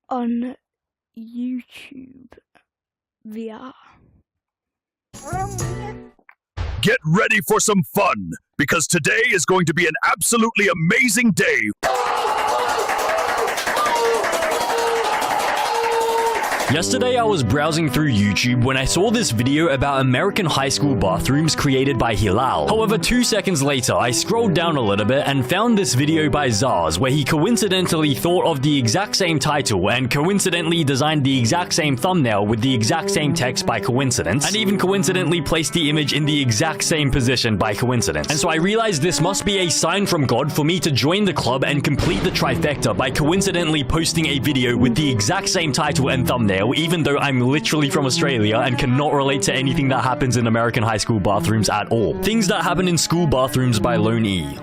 on YouTube VR. Get ready for some fun, because today is going to be an absolutely amazing day. Yesterday I was browsing through YouTube when I saw this video about American high school bathrooms created by Hilal. However, 2 seconds later, I scrolled down a little bit and found this video by Zaz, where he coincidentally thought of the exact same title and coincidentally designed the exact same thumbnail with the exact same text by coincidence, and even coincidentally placed the image in the exact same position by coincidence. And so I realized this must be a sign from God for me to join the club and complete the trifecta by coincidentally posting a video with the exact same title and thumbnail, even though I'm literally from Australia and cannot relate to anything that happens in American high school bathrooms at all. Things that happen in school bathrooms by Lone E.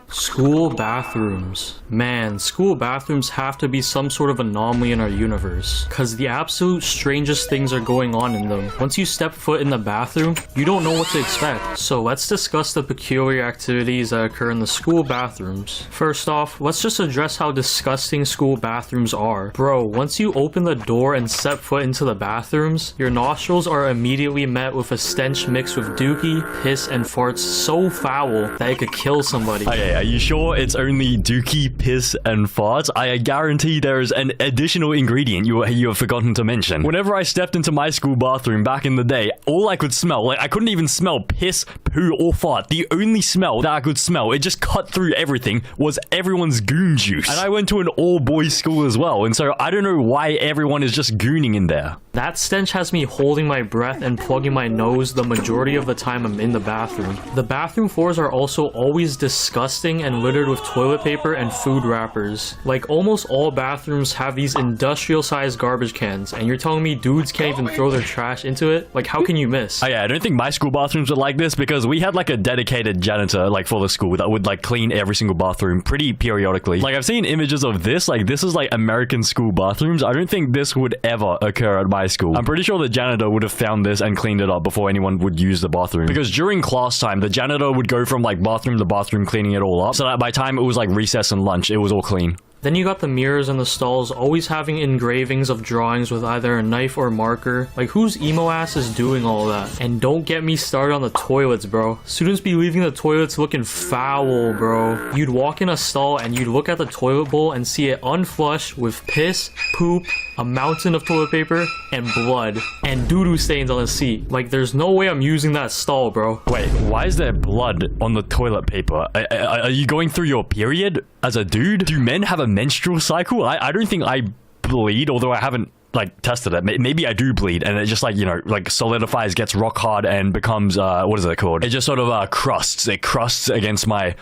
School bathrooms. Man, school bathrooms have to be some sort of anomaly in our universe, cause the absolute strangest things are going on in them. Once you step foot in the bathroom, you don't know what to expect. So let's discuss the peculiar activities that occur in the school bathrooms. First off, let's just address how disgusting school bathrooms are. Bro, once you open the door and step foot into the bathrooms, your nostrils are immediately met with a stench mixed with dookie, piss, and farts so foul that it could kill somebody. Okay, are you sure it's only dookie, piss, and farts? I guarantee there is an additional ingredient you have forgotten to mention. Whenever I stepped into my school bathroom back in the day, all I could smell, like I couldn't even smell piss, poo, or fart. The only smell that I could smell, it just cut through everything, was everyone's goon juice. And I went to an all-boys school as well, and so I don't know why everyone is just gooning in there. That stench has me holding my breath and plugging my nose the majority of the time I'm in the bathroom. The bathroom floors are also always disgusting and littered with toilet paper and food wrappers. Like, almost all bathrooms have these industrial-sized garbage cans, and you're telling me dudes can't even throw their trash into it? Like, how can you miss? Oh yeah, I don't think my school bathrooms were like this, because we had like a dedicated janitor like for the school that would like clean every single bathroom pretty periodically. Like, I've seen images of this, like this is like American school bathrooms. I don't think this would ever occur at my school. I'm pretty sure the janitor would have found this and cleaned it up before anyone would use the bathroom, because during class time the janitor would go from like bathroom to bathroom cleaning it all up, so that by the time it was like recess and lunch, it was all clean. Then you got the mirrors in the stalls always having engravings of drawings with either a knife or marker. Like, whose emo ass is doing all that? And don't get me started on the toilets, bro. Students be leaving the toilets looking foul, bro. You'd walk in a stall and you'd look at the toilet bowl and see it unflushed with piss, poop, a mountain of toilet paper, and blood. And doo-doo stains on the seat. Like, there's no way I'm using that stall, bro. Wait, why is there blood on the toilet paper? Are you going through your period as a dude? Do men have a menstrual cycle? I don't think I bleed, although I haven't like tested it. Maybe I do bleed, and it just like, you know, like solidifies, gets rock hard, and becomes what is it called? It just sort of crusts. It crusts against my...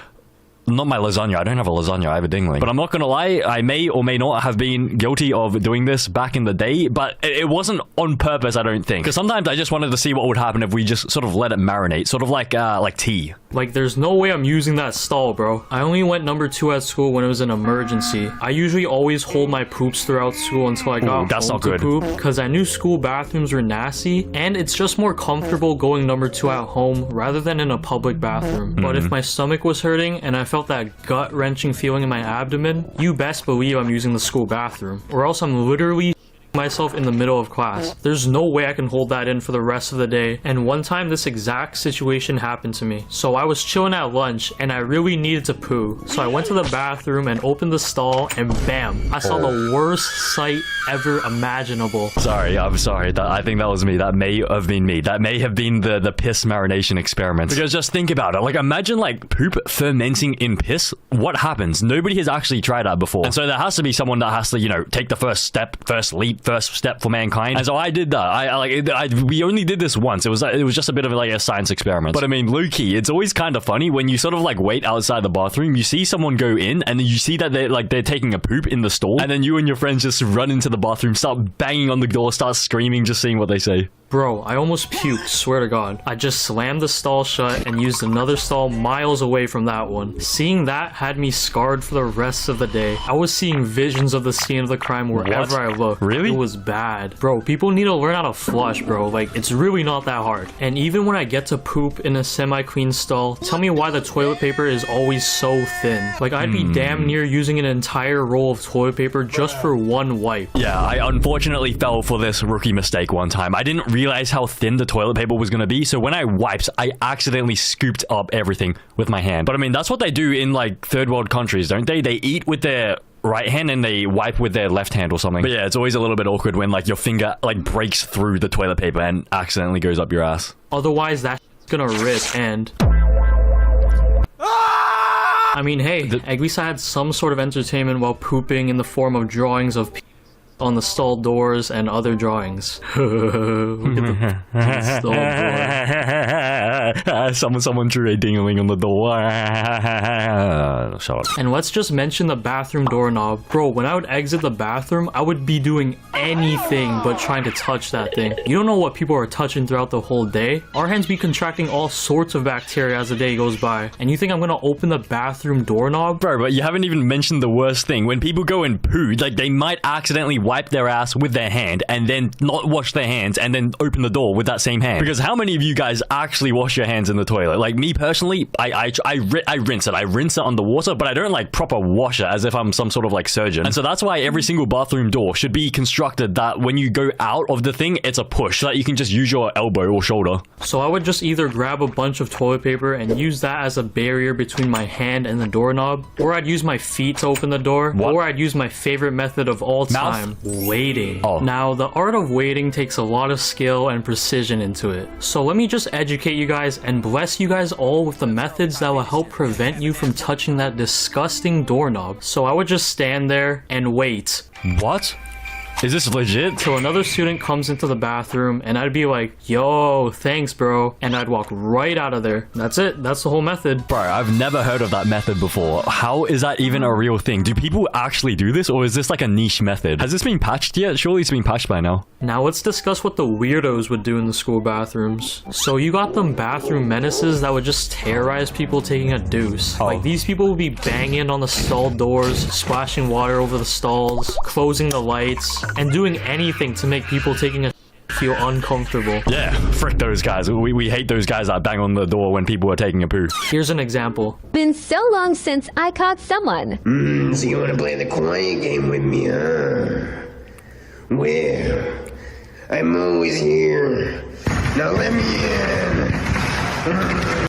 Not my lasagna. I don't have a lasagna. I have a dingling. But I'm not gonna lie, I may or may not have been guilty of doing this back in the day, but it wasn't on purpose, I don't think. Because sometimes I just wanted to see what would happen if we just sort of let it marinate. Sort of like tea. Like, there's no way I'm using that stall, bro. I only went number 2 at school when it was an emergency. I usually always hold my poops throughout school until I got that's home not to good. poop, because I knew school bathrooms were nasty, and it's just more comfortable going number 2 at home rather than in a public bathroom. But if my stomach was hurting and I felt that gut-wrenching feeling in my abdomen, you best believe I'm using the school bathroom, or else I'm literally myself in the middle of class. There's no way I can hold that in for the rest of the day. And one time this exact situation happened to me. So I was chilling at lunch and I really needed to poo. So I went to the bathroom and opened the stall, and bam, I saw the worst sight ever imaginable. Sorry, I'm sorry. I think that was me. That may have been me. That may have been the piss marination experiment. Because just think about it. Like, imagine like poop fermenting in piss. What happens? Nobody has actually tried that before. And so there has to be someone that has to, you know, take the first step, first leap, first step for mankind. And so I did that. We only did this once. It was just a bit of like a science experiment. But I mean, low-key, it's always kind of funny when you sort of like wait outside the bathroom, you see someone go in, and then you see that they're taking a poop in the stall, and then you and your friends just run into the bathroom, start banging on the door, start screaming, just seeing what they say. Bro, I almost puked, swear to God. I just slammed the stall shut and used another stall miles away from that one. Seeing that had me scarred for the rest of the day. I was seeing visions of the scene of the crime wherever I looked. Really? It was bad. Bro, people need to learn how to flush, bro. Like, it's really not that hard. And even when I get to poop in a semi-clean stall, tell me why the toilet paper is always so thin. Like, I'd be damn near using an entire roll of toilet paper just for one wipe. Yeah, I unfortunately fell for this rookie mistake one time. I didn't realize how thin the toilet paper was going to be, so when I wiped, I accidentally scooped up everything with my hand. But I mean, that's what they do in like third world countries, don't they? They eat with their right hand and they wipe with their left hand or something. But yeah, it's always a little bit awkward when like your finger like breaks through the toilet paper and accidentally goes up your ass. Otherwise, that's gonna rip and... I mean, hey, at least I had some sort of entertainment while pooping in the form of drawings of on the stall doors and other drawings. Look at the stall door. Someone drew a ding-a-ling on the door. Shut up. And let's just mention the bathroom doorknob. Bro, when I would exit the bathroom, I would be doing anything but trying to touch that thing. You don't know what people are touching throughout the whole day. Our hands be contracting all sorts of bacteria as the day goes by. And you think I'm gonna open the bathroom doorknob? Bro, but you haven't even mentioned the worst thing. When people go and poo, like they might accidentally wipe their ass with their hand and then not wash their hands and then open the door with that same hand. Because how many of you guys actually wash your hands in the toilet? Like me personally, I rinse it. I rinse it underwater, but I don't like proper wash it as if I'm some sort of like surgeon. And so that's why every single bathroom door should be constructed that when you go out of the thing, it's a push so that you can just use your elbow or shoulder. So I would just either grab a bunch of toilet paper and use that as a barrier between my hand and the doorknob, or I'd use my feet to open the door, or I'd use my favorite method of all time, waiting. Now, the art of waiting takes a lot of skill and precision into it. So let me just educate you guys and bless you guys all with the methods that will help prevent you from touching that disgusting doorknob. So I would just stand there and wait. What? Is this legit? Till another student comes into the bathroom and I'd be like, yo, thanks, bro. And I'd walk right out of there. That's it. That's the whole method. Bro, I've never heard of that method before. How is that even a real thing? Do people actually do this, or is this like a niche method? Has this been patched yet? Surely it's been patched by now. Now let's discuss what the weirdos would do in the school bathrooms. So you got them bathroom menaces that would just terrorize people taking a deuce. Like these people would be banging on the stall doors, splashing water over the stalls, closing the lights, and doing anything to make people taking a feel uncomfortable. Yeah, frick those guys. We hate those guys that bang on the door when people are taking a poo. Here's an example. Been so long since I caught someone. So you want to play the quiet game with me, huh? Well, I'm always here. Now let me in.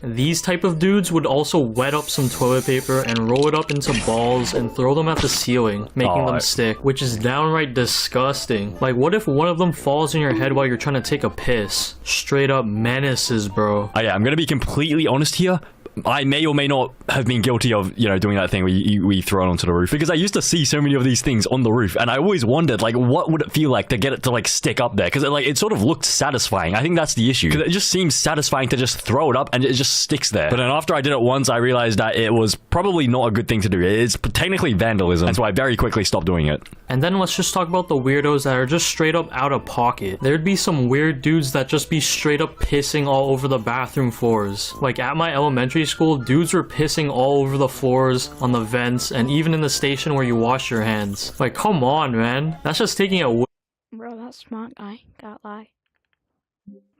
These type of dudes would also wet up some toilet paper and roll it up into balls and throw them at the ceiling, making them stick, which is downright disgusting. Like, what if one of them falls in your head while you're trying to take a piss? Straight up menaces, bro. Oh yeah, I'm gonna be completely honest here. I may or may not have been guilty of, you know, doing that thing where we throw it onto the roof, because I used to see so many of these things on the roof, and I always wondered, like, what would it feel like to get it to like stick up there? Because it sort of looked satisfying. I think that's the issue, because it just seems satisfying to just throw it up and it just sticks there. But then after I did it once, I realized that it was probably not a good thing to do. It's technically vandalism, and so I very quickly stopped doing it. And then let's just talk about the weirdos that are just straight up out of pocket. There'd be some weird dudes that just be straight up pissing all over the bathroom floors. Like at my elementary school, dudes were pissing all over the floors, on the vents, and even in the station where you wash your hands. Like, come on, man. That's just taking it. Bro, that's smart guy. Can't lie.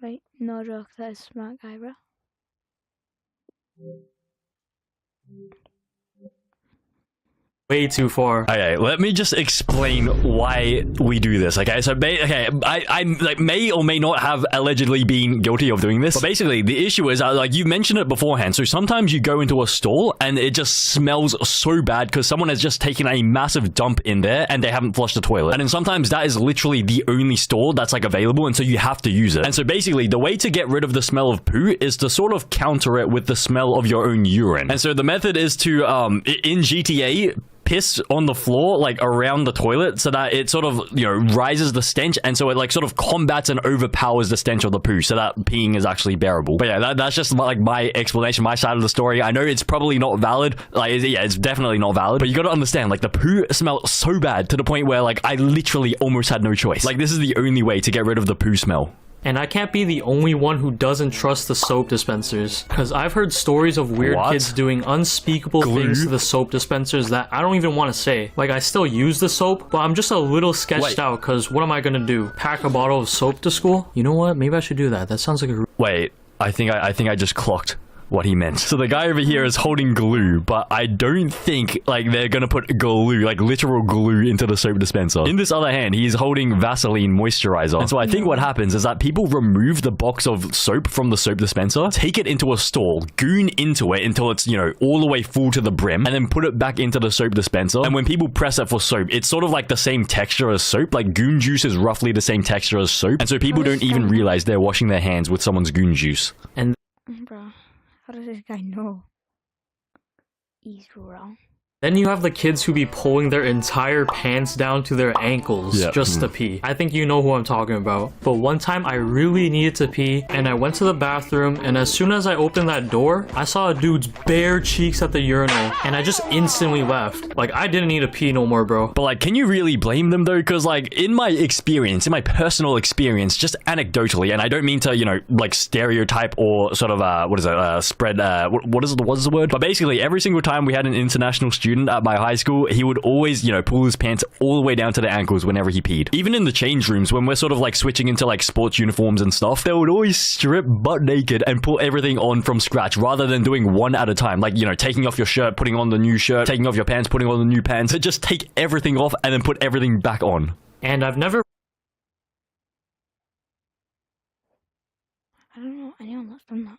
Wait, no joke. That is smart guy, bro. Way too far. Okay, let me just explain why we do this. Okay, so I like may or may not have allegedly been guilty of doing this, but basically the issue is like you mentioned it beforehand. So sometimes you go into a stall and it just smells so bad because someone has just taken a massive dump in there and they haven't flushed the toilet. And then sometimes that is literally the only stall that's like available, and so you have to use it. And so basically the way to get rid of the smell of poo is to sort of counter it with the smell of your own urine. And so the method is to in GTA, piss on the floor, like around the toilet, so that it sort of, you know, rises the stench, and so it like sort of combats and overpowers the stench of the poo, so that peeing is actually bearable. But yeah, that's just like my explanation, my side of the story. I know it's probably not valid. Like, yeah, it's definitely not valid, but you gotta understand, like, the poo smelled so bad to the point where, like, I literally almost had no choice. Like, this is the only way to get rid of the poo smell. And I can't be the only one who doesn't trust the soap dispensers, because I've heard stories of weird kids doing unspeakable things to the soap dispensers that I don't even want to say. Like, I still use the soap, but I'm just a little sketched out, because what am I gonna do? Pack a bottle of soap to school? You know what? Maybe I should do that. That sounds like a... Wait, I think I just clocked what he meant. So the guy over here is holding glue, but I don't think like they're gonna put glue, like literal glue, into the soap dispenser. In this other hand, he's holding Vaseline moisturizer. And so I think what happens is that people remove the box of soap from the soap dispenser, take it into a stall, goon into it until it's, you know, all the way full to the brim, and then put it back into the soap dispenser. And when people press it for soap, it's sort of like the same texture as soap. Like goon juice is roughly the same texture as soap. And so people don't even realize they're washing their hands with someone's goon juice. And Bro, how does this guy know? He's wrong. then you have the kids who be pulling their entire pants down to their ankles just to pee. I think you know who I'm talking about. But one time I really needed to pee and I went to the bathroom, and as soon as I opened that door, I saw a dude's bare cheeks at the urinal and I just instantly left. Like, I didn't need to pee no more, bro. But like, can you really blame them though? Because like, in my experience, in my personal experience, just anecdotally, and I don't mean to, you know, like stereotype or sort of, spread, what is the word? But basically, every single time we had an international student at my high school, he would always, you know, pull his pants all the way down to the ankles whenever he peed. Even in the change rooms, when we're sort of like switching into like sports uniforms and stuff, they would always strip butt naked and pull everything on from scratch rather than doing one at a time. Like, you know, taking off your shirt, putting on the new shirt, taking off your pants, putting on the new pants. To just take everything off and then put everything back on. And I've never... I don't know anyone that's done that.